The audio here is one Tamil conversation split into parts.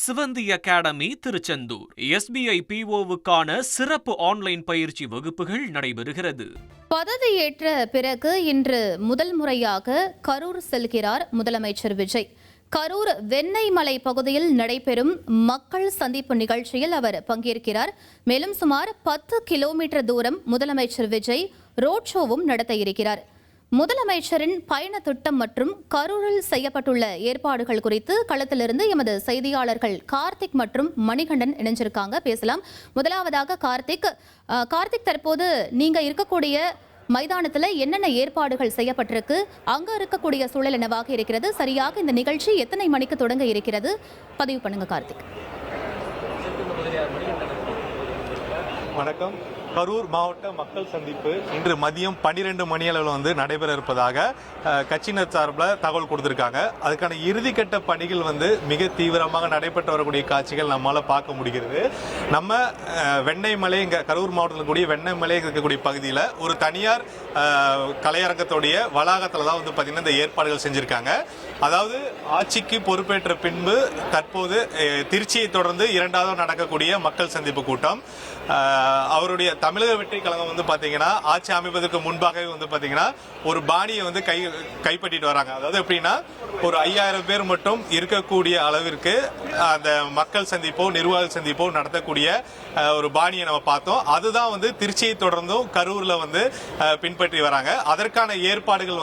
சிவந்தி அகாடமி திருச்செந்தூர் SBI PO-வுக்கான சிறப்பு ஆன்லைன் பயிற்சி வகுப்புகள் நடைபெறுகிறது. பதவியேற்ற பிறகு இன்று முதல் முறையாக கரூர் செல்கிறார் முதலமைச்சர் விஜய். கரூர் வெண்ணெய்மலை பகுதியில் நடைபெறும் மக்கள் சந்திப்பு நிகழ்ச்சியில் அவர் பங்கேற்கிறார். மேலும் சுமார் 10 கிலோமீட்டர் தூரம் முதலமைச்சர் விஜய் ரோட் ஷோவும் நடத்த இருக்கிறார். முதலமைச்சரின் பயண திட்டம் மற்றும் கரூரில் செய்யப்பட்டுள்ள ஏற்பாடுகள் குறித்து களத்திலிருந்து எமது செய்தியாளர்கள் கார்த்திக் மற்றும் மணிகண்டன் இணைஞ்சிருக்காங்க. பேசலாம். முதலாவதாக கார்த்திக், தற்போது நீங்க இருக்கக்கூடிய மைதானத்தில் என்னென்ன ஏற்பாடுகள் செய்யப்பட்டிருக்கு, அங்க இருக்கக்கூடிய சூழல் என்னவாக இருக்கிறது, சரியாக இந்த நிகழ்ச்சி எத்தனை மணிக்கு தொடங்க இருக்கிறது, பதிவு பண்ணுங்க கார்த்திக். வணக்கம். கரூர் மாவட்ட மக்கள் சந்திப்பு இன்று மதியம் 12 மணி அளவில் நடைபெற இருப்பதாக கட்சியினர் சார்பில் தகவல் கொடுத்திருக்காங்க. அதுக்கான இறுதிக்கட்ட பணிகள் மிக தீவிரமாக நடைபெற்று வரக்கூடிய காட்சிகள் நம்மளால பார்க்க முடிகிறது. நம்ம வெண்ணெய்மலை, இங்கே கரூர் மாவட்டத்தில் கூடிய வெண்ணெய்மலை இருக்கக்கூடிய பகுதியில் ஒரு தனியார் கலையரங்கத்துடைய வளாகத்தில் தான் பார்த்தீங்கன்னா இந்த ஏற்பாடுகள் செஞ்சுருக்காங்க. அதாவது ஆட்சிக்கு பொறுப்பேற்ற பின்பு தற்போது திருச்சியை தொடர்ந்து இரண்டாவது நடக்கக்கூடிய மக்கள் சந்திப்பு கூட்டம். அவருடைய தமிழக வெற்றி கழகம் பார்த்தீங்கன்னா ஆட்சி அமைப்பதற்கு முன்பாகவே பார்த்தீங்கன்னா ஒரு பாணியை கைப்பற்றிட்டு வராங்க. அதாவது எப்படின்னா ஒரு 5000 பேர் மட்டும் இருக்கக்கூடிய அளவிற்கு அந்த மக்கள் சந்திப்போ நிர்வாக சந்திப்போ நடத்தக்கூடிய ஒரு பாணியை நம்ம பார்த்தோம். அதுதான் திருச்சியை தொடர்ந்தும் கரூர்ல பின்பற்றி வராங்க. அதற்கான ஏற்பாடுகள்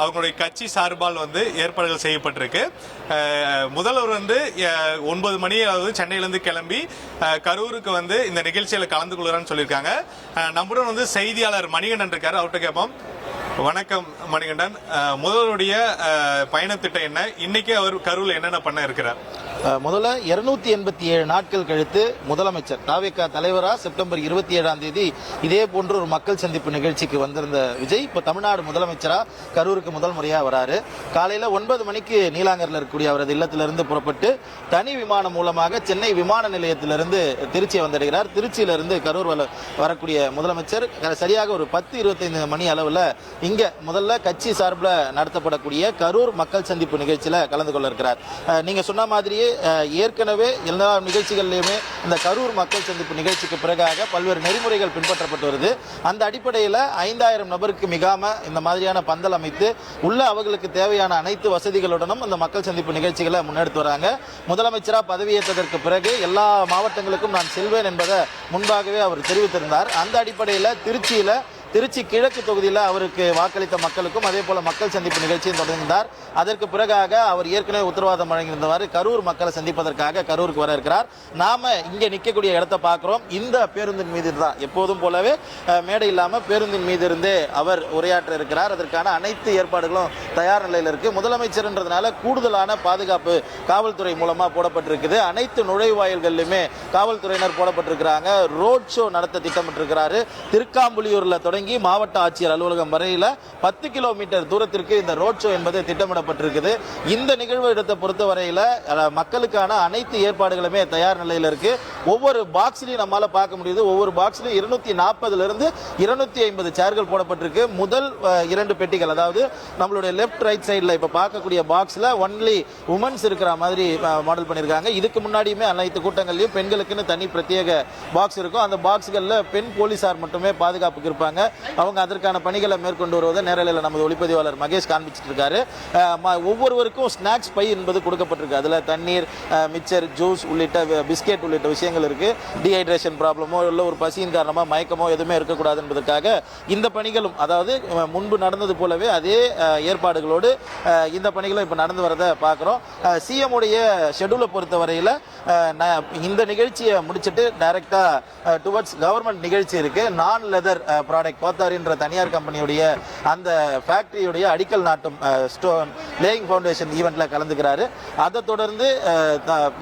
அவங்களுடைய கட்சி சார்பால் ஏற்பாடுகள் செய்யப்பட்டிருக்கு. முதல்வர் 9 மணி சென்னையிலிருந்து கிளம்பி கரூருக்கு இந்த நிகழ்ச்சியில கலந்து கொள்கிறான்னு சொல்லியிருக்காங்க. நம்முடன் செய்தியாளர் மணிகண்டன் இருக்காரு, அவர்கிட்ட கேட்போம். வணக்கம் மணிகண்டன், முதல்வருடைய பயணத்திட்டம் என்ன? இன்னைக்கு அவர் கரூர்ல என்னென்ன பண்ண இருக்கிறார்? முதல்ல 287 நாட்கள் கழித்து முதலமைச்சர் தாவேகா தலைவரா செப்டம்பர் 27ஆம் தேதி இதே போன்ற ஒரு மக்கள் சந்திப்பு நிகழ்ச்சிக்கு வந்திருந்த விஜய் இப்ப தமிழ்நாடு முதலமைச்சரா கரூருக்கு முதல் முறையா வராரு. காலையில 9 மணிக்கு நீலாங்கரில் இருக்கக்கூடிய அவரது இல்லத்திலிருந்து புறப்பட்டு தனி விமானம் மூலமாக சென்னை விமான நிலையத்திலிருந்து திருச்சி வந்தடைகிறார். திருச்சியிலிருந்து கரூர் வரக்கூடிய முதலமைச்சர் சரியாக ஒரு 10:25 மணி அளவில் இங்க முதல்ல கட்சி சார்பில் நடத்தப்படக்கூடிய கரூர் மக்கள் சந்திப்பு நிகழ்ச்சியில கலந்து கொள்ள இருக்கிறார். நீங்க சொன்ன மாதிரியே ஏற்கனவே எல்லா நிகழ்ச்சிகளிலுமே இந்த கரூர் மக்கள் சந்திப்பு நிகழ்ச்சிக்கு பிறகாக பல்வேறு நெறிமுறைகள் பின்பற்றப்பட்டு வருது. அந்த அடிப்படையில் 5000 நபருக்கு மிகாம இந்த மாதிரியான பந்தல் அமைத்து உள்ள அவர்களுக்கு தேவையான அனைத்து வசதிகளுடனும் இந்த மக்கள் சந்திப்பு நிகழ்ச்சிகளை முன்னெடுத்து வராங்க. முதலமைச்சராக பதவியேற்றதற்கு பிறகு எல்லா மாவட்டங்களுக்கும் நான் செல்வேன் என்பதை முன்பாகவே அவர் தெரிவித்திருந்தார். அந்த அடிப்படையில் திருச்சி கிழக்கு தொகுதியில் அவருக்கு வாக்களித்த மக்களுக்கும் அதே போல மக்கள் சந்திப்பு நிகழ்ச்சியும் தொடர்ந்தார். அதற்கு பிறகாக அவர் ஏற்கனவே உத்தரவாதம் வழங்கியிருந்தவாறு கரூர் மக்களை சந்திப்பதற்காக கரூருக்கு வர இருக்கிறார். நாம இங்கே நிற்கக்கூடிய இடத்தை பார்க்கிறோம். இந்த பேருந்தின் மீது தான் எப்போதும் போலவே மேடை இல்லாமல் பேருந்தின் மீது இருந்தே அவர் உரையாற்ற இருக்கிறார். அதற்கான அனைத்து ஏற்பாடுகளும் தயார் நிலையில் இருக்கு. முதலமைச்சர்ன்றதுனால கூடுதலான பாதுகாப்பு காவல்துறை மூலமா போடப்பட்டிருக்குது. அனைத்து நுழைவாயில்களிலுமே காவல்துறையினர் போடப்பட்டிருக்கிறாங்க. ரோட் ஷோ நடத்த திட்டமிட்டிருக்கிறாரு. திருக்காம்புலியூர்ல தொடங்கி மாவட்ட ஆட்சியர் அலுவலகம் வரையில 10 கிலோமீட்டர் தூரத்திற்கு இந்த ரோட் ஷோ என்பது திட்டமிடப்பட்டிருக்குது. இந்த நிகழ்வு இடத்தை பொறுத்தவரையில மக்களுக்கான அனைத்து ஏற்பாடுகளுமே தயார் நிலையில் இருக்கு. ஒவ்வொரு பாக்ஸ்லையும் நம்மால பார்க்க முடியுது. ஒவ்வொரு பாக்ஸ்லையும் 240 இருந்து 250 சேர்கள் போடப்பட்டிருக்கு. முதல் 2 பெட்டிகள், அதாவது நம்மளுடைய லெப்ட் ரைட் சைடில் இப்ப பார்க்கக்கூடிய பாக்ஸ்ல ஒன்லி உமன்ஸ் இருக்கிற மாதிரி மாடல் பண்ணியிருக்காங்க. இதுக்கு முன்னாடியுமே அனைத்து கூட்டங்கள்லயும் பெண்களுக்குன்னு தனி பிரத்யேக பாக்ஸ் இருக்கும். அந்த பாக்ஸ்கள்ல பெண் போலீசார் மட்டுமே பாதுகாப்புக்கு இருப்பாங்க. அவங்க அதற்கான பணிகளை மேற்கொண்டு வருவதை நேரலையில் நமது ஒளிப்பதிவாளர் மகேஷ் காண்பிச்சிட்டு இருக்காரு. ஒவ்வொருவருக்கும் ஸ்நாக்ஸ் பை என்பது கொடுக்கப்பட்டிருக்கு. அதுல தண்ணீர், மிக்சர், ஜூஸ் உள்ளிட்ட பிஸ்கெட் உள்ளிட்ட விஷயங்கள் இருக்கு. டீஹைட்ரேஷன் ப்ராப்ளமோ இல்லை ஒரு பசியின் காரணமா மயக்கமோ எதுவுமே இருக்கக்கூடாது என்பதற்காக இந்த பணிகளும், அதாவது முன்பு நடந்தது போலவே அதே ஏற்பாடுகளோடு இந்த பணிகளும் இப்ப நடந்து வரதை பார்க்கிறோம். சிஎம் உடைய ஷெட்யூலை பொறுத்தவரையில இந்த நிகழ்ச்சியை முடிச்சுட்டு டைரக்டா டுவர்ட்ஸ் கவர்மெண்ட் நிகழ்ச்சி இருக்கு. நான் லெதர் ப்ராடக்ட் கோத்தாரின்ற தனியார் கம்பெனியுடைய அந்த ஃபேக்டரியுடைய அடிக்கல் நாட்டும் ஸ்டோன் லேயிங் ஃபவுண்டேஷன் ஈவெண்ட்ல கலந்துக்கிறாரு. அதை தொடர்ந்து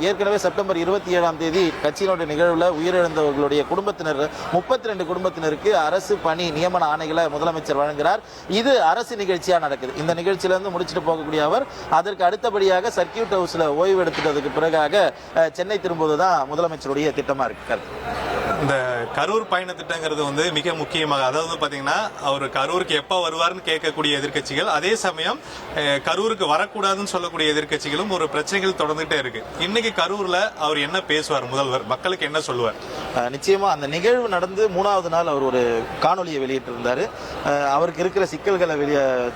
ஏற்கனவே செப்டம்பர் 27ஆம் தேதி கட்சியினுடைய நிகழ்வுல உயிரிழந்தவர்களுடைய குடும்பத்தினர் 32 குடும்பத்தினருக்கு அரசு பணி நியமன ஆணைகளை முதலமைச்சர் வழங்குகிறார். இது அரசு நிகழ்ச்சியா நடக்குது. இந்த நிகழ்ச்சியில இருந்து முடிச்சுட்டு போகக்கூடிய அவர் அதற்கு அடுத்தபடியாக சர்க்கியூட் ஹவுஸ்ல ஓய்வு எடுத்துட்டதுக்கு பிறகாக சென்னை திரும்புவதுதான் முதலமைச்சருடைய திட்டமா இருக்கு. இந்த கரூர் பயண திட்டங்கிறது வந்து மிக முக்கியமாக, அதாவது பார்த்தீங்கன்னா அவர் கரூருக்கு எப்போ வருவார்னு கேட்கக்கூடிய எதிர்க்கட்சிகள், அதே சமயம் கரூருக்கு வரக்கூடாதுன்னு சொல்லக்கூடிய எதிர்க்கட்சிகளும் ஒரு பிரச்சனைகள் தொடர்ந்துட்டே இருக்கு. இன்னைக்கு கரூர்ல அவர் என்ன பேசுவார், முதல்வர் மக்களுக்கு என்ன சொல்லுவார்? நிச்சயமா அந்த நிகழ்வு நடந்து 3வது நாள் அவர் ஒரு காணொலியை வெளியிட்டிருந்தாரு. அவருக்கு இருக்கிற சிக்கல்களை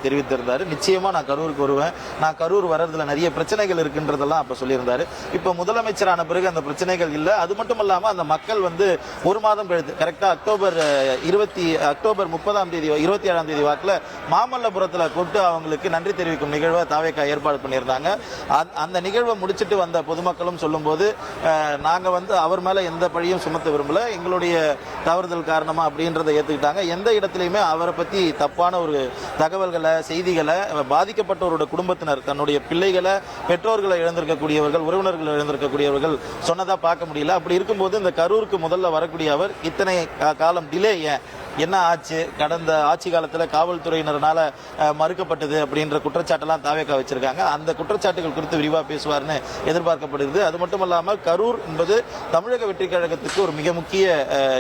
தெரிவித்திருந்தாரு. நிச்சயமா நான் கரூருக்கு வருவேன், நான் கரூர் வர்றதுல நிறைய பிரச்சனைகள் இருக்குன்றதெல்லாம் அப்ப சொல்லியிருந்தாரு. இப்ப முதலமைச்சரான பிறகு அந்த பிரச்சனைகள் இல்லை. அது மட்டும் இல்லாம அந்த மக்கள் வந்து ஒரு மாதம் கழித்து கரெக்டா அக்டோபர் 30ஆம் தேதி 27ஆம் தேதி வாக்குல மாமல்லபுரத்தில் கூப்பிட்டு அவங்களுக்கு நன்றி தெரிவிக்கும் நிகழ்வை தாவேகா ஏற்பாடு பண்ணியிருந்தாங்க. அந்த நிகழ்வை முடிச்சுட்டு வந்த பொதுமக்களும் சொல்லும் போது நாங்க வந்து அவர் மேல எந்த பழியும் சுமத்த விரும்பல, எங்களுடைய தவறுதல் காரணமா அப்படின்றத ஏத்துக்கிட்டாங்க. எந்த இடத்துலையுமே அவரை பத்தி தப்பான ஒரு தகவல்களை செய்திகளை பாதிக்கப்பட்டவரோட குடும்பத்தினர் தன்னுடைய பிள்ளைகளை பெற்றோர்களை இழந்திருக்கக்கூடியவர்கள் உறவினர்கள் இழந்திருக்கக்கூடியவர்கள் சொன்னதா பார்க்க முடியல. அப்படி இருக்கும்போது இந்த கரூருக்கு முதல்ல வரக்கூடிய அவர் இத்தனை காலம் டிலே என்ன ஆச்சு, கடந்த ஆட்சி காலத்தில் காவல்துறையினரால மறுக்கப்பட்டது அப்படின்ற குற்றச்சாட்டெல்லாம் தாவேகா வச்சிருக்காங்க. அந்த குற்றச்சாட்டுகள் குறித்து விரிவாக பேசுவார்னு எதிர்பார்க்கப்படுகிறது. அது மட்டும் இல்லாமல் கரூர் என்பது தமிழக வெற்றி கழகத்துக்கு ஒரு மிக முக்கிய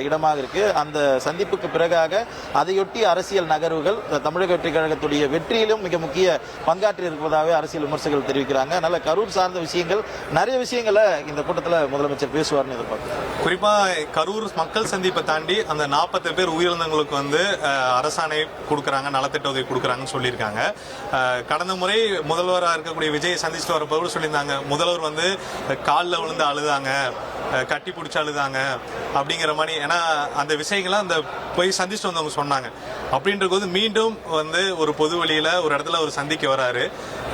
இடமாக இருக்கு. அந்த சந்திப்புக்கு பிறகாக அதையொட்டி அரசியல் நகர்வுகள் தமிழக வெற்றி கழகத்துடைய வெற்றியிலும் மிக முக்கிய பங்காற்றி இருப்பதாகவே அரசியல் விமர்சகர்கள் தெரிவிக்கிறாங்க. அதனால கரூர் சார்ந்த விஷயங்கள் நிறைய விஷயங்களை இந்த கூட்டத்தில் முதலமைச்சர் பேசுவார்னு எதிர்பார்க்கிறேன். குறிப்பா கரூர் மக்கள் சந்திப்பை தாண்டி அந்த 40 பேர் உயிரிழந்தவங்களுக்கு வந்து அரசாணை கொடுக்கறாங்க, நலத்திட்ட உதவி கொடுக்கறாங்கன்னு சொல்லியிருக்காங்க. கடந்த முறை முதல்வராக இருக்கக்கூடிய விஜய் சந்திச்சுட்டு வரப்போ சொல்லியிருந்தாங்க, முதல்வர் வந்து காலில் விழுந்து அழுதாங்க, கட்டி பிடிச்சி அழுதாங்க அப்படிங்கிற மாதிரி. ஏன்னா அந்த விஷயங்கள்லாம் அந்த போய் சந்திச்சுட்டு வந்தவங்க சொன்னாங்க. அப்படின்ற போது மீண்டும் வந்து ஒரு பொது வெளியில ஒரு இடத்துல அவர் சந்திக்க வராரு.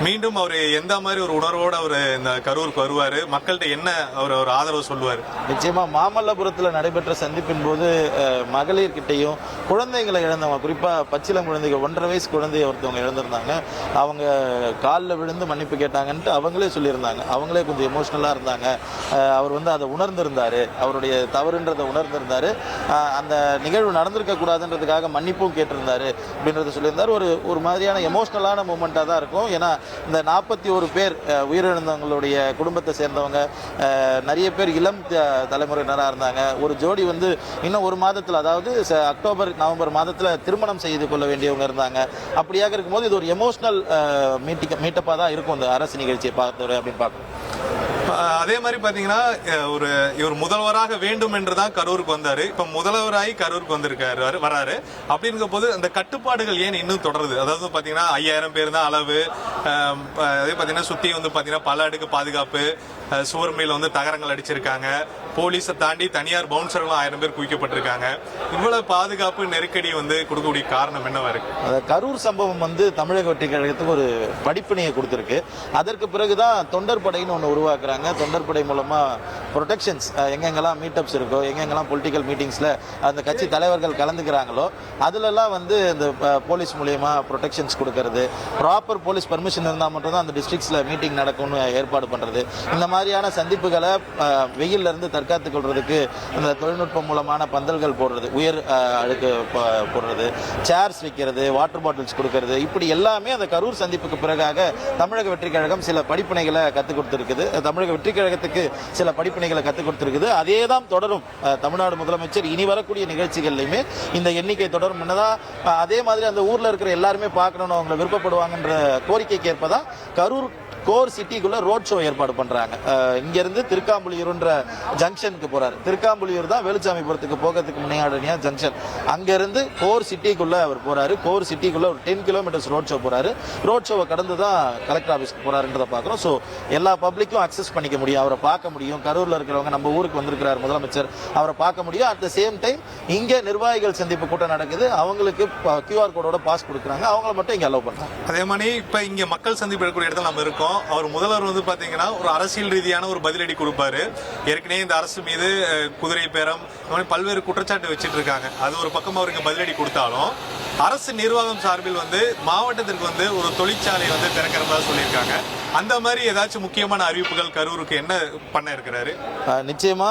மீண்டும் அவர் எந்த மாதிரி ஒரு உணர்வோடு அவர் இந்த கரூருக்கு வருவார், மக்கள்கிட்ட என்ன அவர் ஒரு ஆதரவு சொல்லுவார்? நிச்சயமா மாமல்லபுரத்தில் நடைபெற்ற சந்திப்பின் போது மகளிர்கிட்டையும் குழந்தைங்களை இழந்தவங்க, குறிப்பா பச்சிலம் குழந்தைகள் 1.5 வயசு குழந்தைய ஒருத்தவங்க இழந்திருந்தாங்க. அவங்க காலில் விழுந்து மன்னிப்பு கேட்டாங்கன்ட்டு அவங்களே சொல்லியிருந்தாங்க. அவங்களே கொஞ்சம் எமோஷனலா இருந்தாங்க. அவர் வந்து அதை உணர்ந்திருந்தாரு, அவருடைய தவறுன்றதை உணர்ந்திருந்தாரு. அந்த நிகழ்வு நடந்திருக்க கூடாதுன்றதுக்காக மன்னிப்பும் கேட்டிருந்தாரு அப்படின்றத சொல்லியிருந்தார். ஒரு மாதிரியான எமோஷனலான மூமெண்டா தான் இருக்கும். ஏன்னா இந்த 41 பேர் உயிரிழந்தவங்களுடைய குடும்பத்தை சேர்ந்தவங்க நிறைய பேர் இளம் தலைமுறையினராக இருந்தாங்க. ஒரு ஜோடி வந்து இன்னும் ஒரு மாதத்தில், அதாவது அக்டோபர் நவம்பர் மாதத்தில் திருமணம் செய்து கொள்ள வேண்டியவங்க இருந்தாங்க. அப்படியாக இருக்கும்போது இது ஒரு எமோஷனல் மீட்டப்பாக தான் இருக்கும் இந்த அரசு நிகழ்ச்சியை பார்த்தவரை அப்படின்னு பார்க்கணும். அதே மாதிரி பாத்தீங்கன்னா இவர் முதல்வராக வேண்டும் என்றுதான் கரூருக்கு வந்தாரு. இப்ப முதல்வராகி கரூருக்கு வந்திருக்காரு, வராரு. அப்படிங்கிற போது அந்த கட்டுப்பாடுகள் ஏன் இன்னும் தொடருது? அதாவது பாத்தீங்கன்னா 5000 பேர் தான் அளவு. அதே பாத்தீங்கன்னா சுத்தி வந்து பாத்தீங்கன்னா பல அடுக்கு பாதுகாப்பு, சுவர் மேல வந்து தகரங்கள் அடிச்சிருக்காங்க. போலீஸை தாண்டி தனியார் பவுன்சர்களும் 1000 பேர் குவிக்கப்பட்டிருக்காங்க. இவ்வளவு பாதுகாப்பு நெருக்கடி வந்து கொடுக்கக்கூடிய காரணம் என்னவா இருக்கு? கரூர் சம்பவம் வந்து தமிழக வெற்றி கழகத்துக்கு ஒரு படிப்பினையை கொடுத்திருக்கு. அதற்கு பிறகுதான் தொண்டர் படைன்னு ஒன்று உருவாக்குறாங்க. தொண்டர் படை மூலமா ப்ரொடெக்ஷன்ஸ் எங்கெங்கெல்லாம் மீட்டப்ஸ் இருக்கோ, எங்கெங்கெல்லாம் பொலிட்டிக்கல் மீட்டிங்ஸ்ல அந்த கட்சி தலைவர்கள் கலந்துக்கிறாங்களோ அதுலலாம் வந்து இந்த போலீஸ் மூலியமா ப்ரொடெக்ஷன்ஸ் கொடுக்கறது, ப்ராப்பர் போலீஸ் பர்மிஷன் இருந்தால் மட்டும்தான் அந்த டிஸ்ட்ரிக்ட்ஸ்ல மீட்டிங் நடக்கும்னு ஏற்பாடு பண்றது. இந்த மாதிரியான சந்திப்புகளை வெயில்ல இருந்து தற்காத்துக் கொள்றதுக்கு இந்த தொழில்நுட்பம் மூலமான பந்தல்கள் போடுறது, உயர் அழுக்கு போடுறது, சேர்ஸ் வைக்கிறது, வாட்டர் பாட்டில்ஸ் கொடுக்கறது, இப்படி எல்லாமே அந்த கரூர் சந்திப்புக்கு பிறகாக தமிழக வெற்றி கழகம் சில படிப்பினைகளை கற்றுக் கொடுத்திருக்குது. தமிழக வெற்றி கழகத்துக்கு சில படிப்பினைகளை கற்றுக் கொடுத்திருக்குது. அதே தான் தொடரும். தமிழ்நாடு முதலமைச்சர் இனி வரக்கூடிய நிகழ்ச்சிகள்லையுமே இந்த எண்ணிக்கை தொடரும். அதே மாதிரி அந்த ஊர்ல இருக்கிற எல்லாருமே பார்க்கணும், அவங்களை விருப்பப்படுவாங்கன்ற கோரிக்கைக்கு ஏற்பதான் கரூர் கோர் சிட்டிக்குள்ள ரோட் ஷோ ஏற்பாடு பண்றாங்க. இங்க இருந்து திருக்காம்புலியூர்ன்ற ஜங்ஷனுக்கு போறாரு. திருக்காம்புலியூர் தான் வேலுச்சாமிபுரத்துக்கு போகிறதுக்கு முன்னாடியா ஜங்ஷன். அங்க இருந்து கோர் சிட்டிக்குள்ள அவர் போறாரு. கோர் சிட்டிக்குள்ள ஒரு 10 கிலோமீட்டர்ஸ் ரோட் ஷோ போறாரு. ரோட் ஷோவை கடந்து தான் கலெக்டர் ஆஃபீஸ்க்கு போறாருன்றத பாக்குறோம். ஸோ எல்லா பப்ளிக்கும் அக்சஸ் பண்ணிக்க முடியும், அவரை பார்க்க முடியும். கரூர்ல இருக்கிறவங்க நம்ம ஊருக்கு வந்திருக்கிறார் முதலமைச்சர், அவரை பார்க்க முடியும். அட் த சேம் டைம் இங்க நிர்வாகிகள் சந்திப்பு கூட்டம் நடக்குது. அவங்களுக்கு QR கோடோட பாஸ் கொடுக்குறாங்க. அவங்கள மட்டும் இங்க அலோவ் பண்றாங்க. அதே மாதிரி இப்ப இங்க மக்கள் சந்திப்பு எடுக்கக்கூடிய இடத்துல நம்ம இருக்கோம். அவர் முதல்வர் வந்து பாத்தீங்கன்னா ஒரு அரசியல் ரீதியான ஒரு பதிலடி கொடுப்பாரு. ஏற்கனவே இந்த அரசு மீது குதிரை பேரம் பல்வேறு குற்றச்சாட்டு வச்சிட்டு இருக்காங்க. அது ஒரு பக்கம் அவருக்கு பதிலடி கொடுத்தாலும் அரசு நிர்வாகம் சார்பில் வந்து மாவட்டத்திற்கு வந்து ஒரு தொழிற்சாலை வந்து திறக்கிறதா சொல்லியிருக்காங்க. அந்த மாதிரி ஏதாச்சும் முக்கியமான அறிவிப்புகள் கரூருக்கு என்ன பண்ண இருக்கிறாரு? நிச்சயமா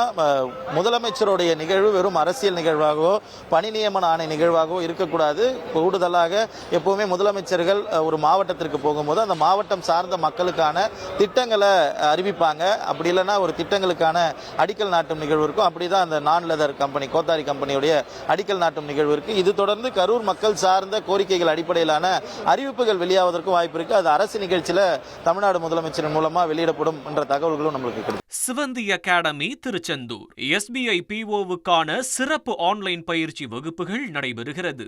முதலமைச்சருடைய நிகழ்வு வெறும் அரசியல் நிகழ்வாகவோ பணி நியமன ஆணை நிகழ்வாகவோ இருக்கக்கூடாது. கூடுதலாக எப்பவுமே முதலமைச்சர்கள் ஒரு மாவட்டத்திற்கு போகும்போது அந்த மாவட்டம் சார்ந்த மக்களுக்கான திட்டங்களை அறிவிப்பாங்க. அப்படி இல்லைன்னா ஒரு திட்டங்களுக்கான அடிக்கல் நாட்டும் நிகழ்வு இருக்கும். அப்படிதான் அந்த நான் லெதர் கம்பெனி கோத்தாரி கம்பெனியுடைய அடிக்கல் நாட்டும் நிகழ்வு இருக்கு. இது தொடர்ந்து கரூர் மக்கள் சார்ந்த கோரிக்கைகள் அடிப்படையிலான அறிவிப்புகள் வெளியாவதற்கு வாய்ப்பு இருக்கு. அது அரசு நிகழ்ச்சியில தமிழ்நாடு முதலமைச்சரின் மூலமா வெளியிடப்படும் என்ற தகவல்களும் நம்மளுக்கு கிடைக்கும். சிவந்தி அகாடமி திருச்செந்தூர் SBI PO வுக்கான சிறப்பு ஆன்லைன் பயிற்சி வகுப்புகள் நடைபெறுகிறது.